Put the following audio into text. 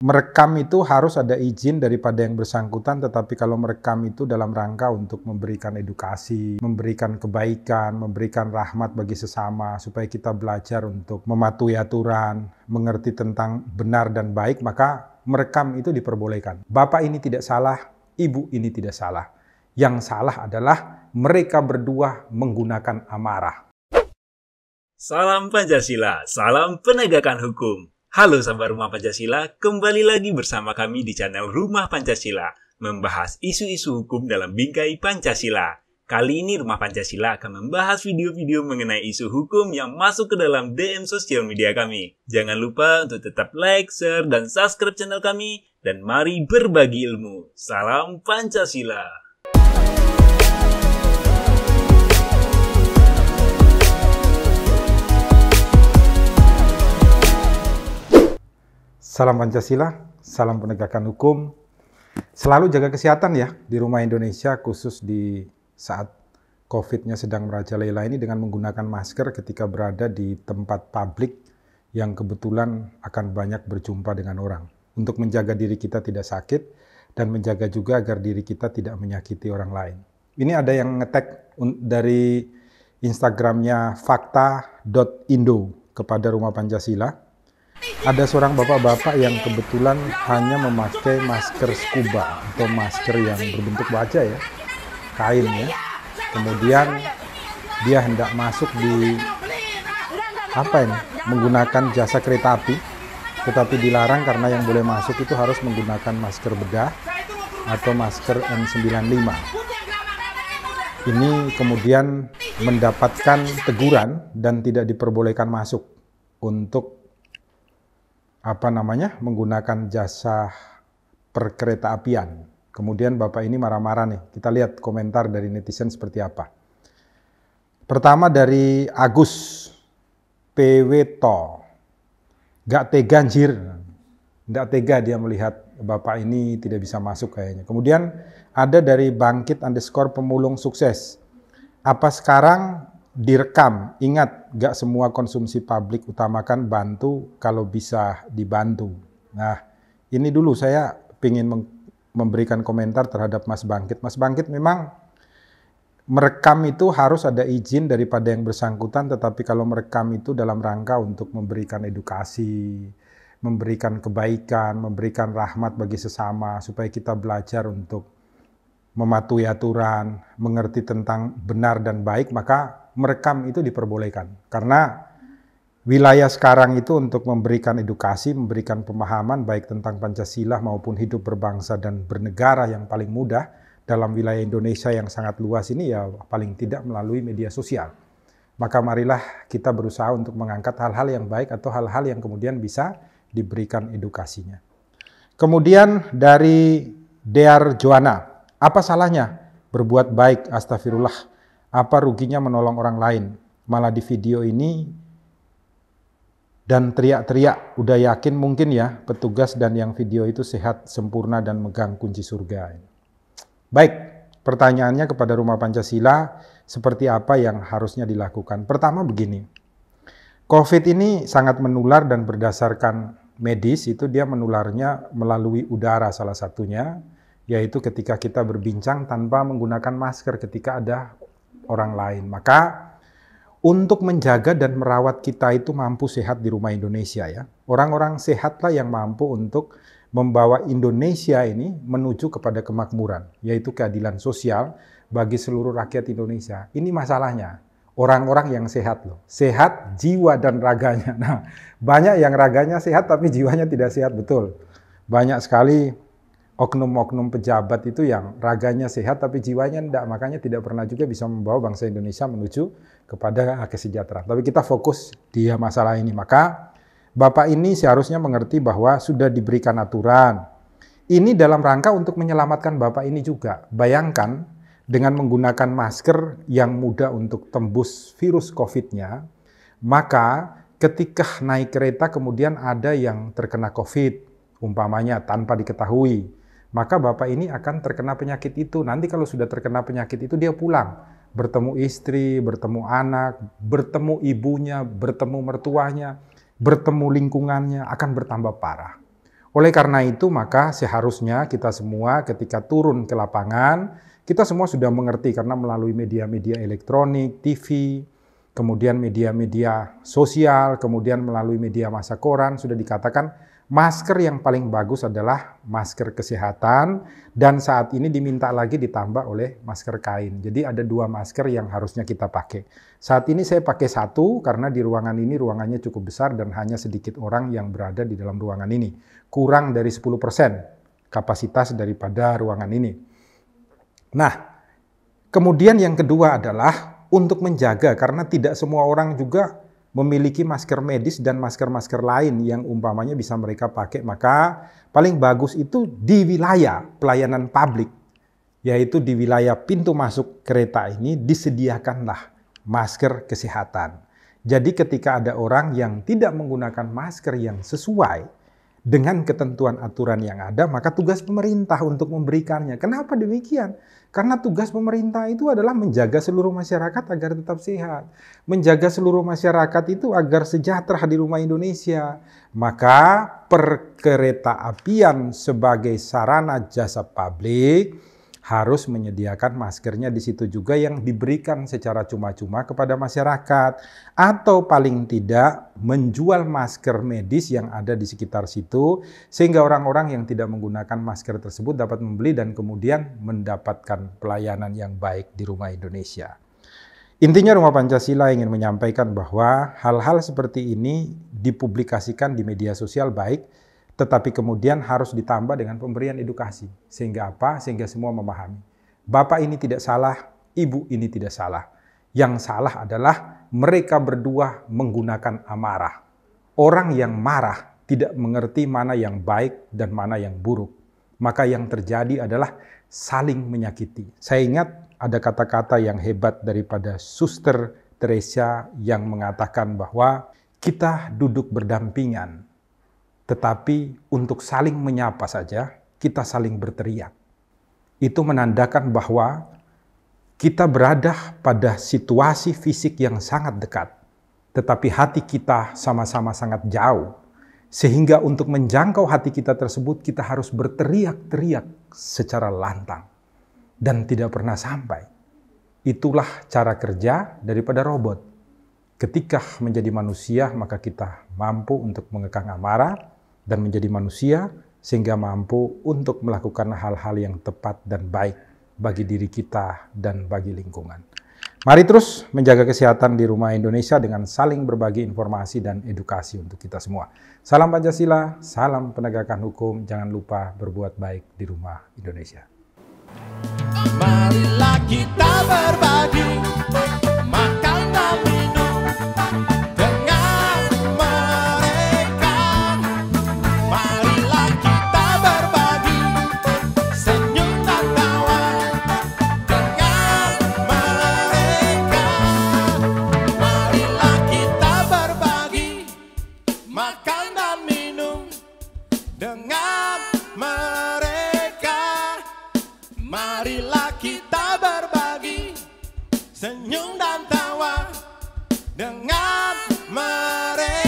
Merekam itu harus ada izin daripada yang bersangkutan, tetapi kalau merekam itu dalam rangka untuk memberikan edukasi, memberikan kebaikan, memberikan rahmat bagi sesama, supaya kita belajar untuk mematuhi aturan, mengerti tentang benar dan baik, maka merekam itu diperbolehkan. Bapak ini tidak salah, ibu ini tidak salah. Yang salah adalah mereka berdua menggunakan amarah. Salam Pancasila, salam penegakan hukum. Halo sahabat Rumah Pancasila, kembali lagi bersama kami di channel Rumah Pancasila, membahas isu-isu hukum dalam bingkai Pancasila. Kali ini Rumah Pancasila akan membahas video-video mengenai isu hukum yang masuk ke dalam DM sosial media kami. Jangan lupa untuk tetap like, share, dan subscribe channel kami, dan mari berbagi ilmu. Salam Pancasila. Salam Pancasila, salam penegakan hukum. Selalu jaga kesehatan ya di rumah Indonesia, khusus di saat COVID-nya sedang merajalela ini, dengan menggunakan masker ketika berada di tempat publik yang kebetulan akan banyak berjumpa dengan orang. Untuk menjaga diri kita tidak sakit dan menjaga juga agar diri kita tidak menyakiti orang lain. Ini ada yang nge-tag dari Instagramnya fakta.indo kepada Rumah Pancasila. Ada seorang bapak-bapak yang kebetulan hanya memakai masker scuba atau masker yang berbentuk baja ya, kain ya. Kemudian dia hendak masuk di menggunakan jasa kereta api, tetapi dilarang karena yang boleh masuk itu harus menggunakan masker bedah atau masker N95. Ini kemudian mendapatkan teguran dan tidak diperbolehkan masuk untuk menggunakan jasa perkereta apian. Kemudian bapak ini marah-marah nih. Kita lihat komentar dari netizen seperti apa. Pertama dari Agus PWto. Gak tega anjir. Gak tega dia melihat bapak ini tidak bisa masuk kayaknya. Kemudian ada dari Bangkit_pemulung sukses. Apa sekarang direkam? Ingat, gak semua konsumsi publik, utamakan bantu kalau bisa dibantu. Nah, ini dulu saya ingin memberikan komentar terhadap Mas Bangkit. Mas Bangkit, memang merekam itu harus ada izin daripada yang bersangkutan, tetapi kalau merekam itu dalam rangka untuk memberikan edukasi, memberikan kebaikan, memberikan rahmat bagi sesama, supaya kita belajar untuk mematuhi aturan, mengerti tentang benar dan baik, maka merekam itu diperbolehkan. Karena wilayah sekarang itu untuk memberikan edukasi, memberikan pemahaman baik tentang Pancasila maupun hidup berbangsa dan bernegara yang paling mudah dalam wilayah Indonesia yang sangat luas ini, ya paling tidak melalui media sosial. Maka marilah kita berusaha untuk mengangkat hal-hal yang baik atau hal-hal yang kemudian bisa diberikan edukasinya. Kemudian dari Dear Joanna, apa salahnya berbuat baik? Astagfirullah. Apa ruginya menolong orang lain? Malah di video ini dan teriak-teriak, udah yakin mungkin ya petugas dan yang video itu sehat, sempurna, dan megang kunci surga. Baik, pertanyaannya kepada Rumah Pancasila, seperti apa yang harusnya dilakukan? Pertama begini, COVID ini sangat menular dan berdasarkan medis itu dia menularnya melalui udara salah satunya, yaitu ketika kita berbincang tanpa menggunakan masker ketika ada orang lain. Maka untuk menjaga dan merawat kita itu mampu sehat di rumah Indonesia ya. Orang-orang sehatlah yang mampu untuk membawa Indonesia ini menuju kepada kemakmuran, yaitu keadilan sosial bagi seluruh rakyat Indonesia. Ini masalahnya, orang-orang yang sehat loh. Sehat jiwa dan raganya. Nah, banyak yang raganya sehat tapi jiwanya tidak sehat, betul. Banyak sekali oknum-oknum pejabat itu yang raganya sehat tapi jiwanya tidak, makanya tidak pernah juga bisa membawa bangsa Indonesia menuju kepada kesejahteraan. Tapi kita fokus di masalah ini. Maka bapak ini seharusnya mengerti bahwa sudah diberikan aturan. Ini dalam rangka untuk menyelamatkan bapak ini juga. Bayangkan dengan menggunakan masker yang mudah untuk tembus virus COVID-nya, maka ketika naik kereta kemudian ada yang terkena COVID, umpamanya tanpa diketahui, maka bapak ini akan terkena penyakit itu. Nanti kalau sudah terkena penyakit itu dia pulang, bertemu istri, bertemu anak, bertemu ibunya, bertemu mertuanya, bertemu lingkungannya, akan bertambah parah. Oleh karena itu, maka seharusnya kita semua ketika turun ke lapangan, kita semua sudah mengerti karena melalui media-media elektronik, TV, kemudian media-media sosial, kemudian melalui media massa koran, sudah dikatakan masker yang paling bagus adalah masker kesehatan, dan saat ini diminta lagi ditambah oleh masker kain. Jadi ada 2 masker yang harusnya kita pakai. Saat ini saya pakai 1 karena di ruangan ini ruangannya cukup besar dan hanya sedikit orang yang berada di dalam ruangan ini. Kurang dari 10% kapasitas daripada ruangan ini. Nah, kemudian yang kedua adalah untuk menjaga, karena tidak semua orang juga memiliki masker medis dan masker-masker lain yang umpamanya bisa mereka pakai, maka paling bagus itu di wilayah pelayanan publik, yaitu di wilayah pintu masuk kereta ini disediakanlah masker kesehatan. Jadi ketika ada orang yang tidak menggunakan masker yang sesuai dengan ketentuan aturan yang ada, maka tugas pemerintah untuk memberikannya. Kenapa demikian? Karena tugas pemerintah itu adalah menjaga seluruh masyarakat agar tetap sehat. Menjaga seluruh masyarakat itu agar sejahtera di rumah Indonesia. Maka perkeretaapian sebagai sarana jasa publik harus menyediakan maskernya di situ juga yang diberikan secara cuma-cuma kepada masyarakat. Atau paling tidak menjual masker medis yang ada di sekitar situ, sehingga orang-orang yang tidak menggunakan masker tersebut dapat membeli dan kemudian mendapatkan pelayanan yang baik di rumah Indonesia. Intinya Rumah Pancasila ingin menyampaikan bahwa hal-hal seperti ini dipublikasikan di media sosial baik, tetapi kemudian harus ditambah dengan pemberian edukasi. Sehingga apa? Sehingga semua memahami. Bapak ini tidak salah, ibu ini tidak salah. Yang salah adalah mereka berdua menggunakan amarah. Orang yang marah tidak mengerti mana yang baik dan mana yang buruk. Maka yang terjadi adalah saling menyakiti. Saya ingat ada kata-kata yang hebat daripada Suster Teresa yang mengatakan bahwa kita duduk berdampingan, tetapi untuk saling menyapa saja, kita saling berteriak. Itu menandakan bahwa kita berada pada situasi fisik yang sangat dekat, tetapi hati kita sama-sama sangat jauh. Sehingga untuk menjangkau hati kita tersebut, kita harus berteriak-teriak secara lantang dan tidak pernah sampai. Itulah cara kerja daripada robot. Ketika menjadi manusia, maka kita mampu untuk mengekang amarah dan menjadi manusia sehingga mampu untuk melakukan hal-hal yang tepat dan baik bagi diri kita dan bagi lingkungan. Mari terus menjaga kesehatan di rumah Indonesia dengan saling berbagi informasi dan edukasi untuk kita semua. Salam Pancasila, salam penegakan hukum, jangan lupa berbuat baik di rumah Indonesia. Marilah kita berbagi makan dan minum dengan mereka. Marilah kita berbagi senyum dan tawa dengan mereka. Marilah kita berbagi makan dan minum dengan mereka. Marilah kita berbagi senyum dan tawa dengan mereka.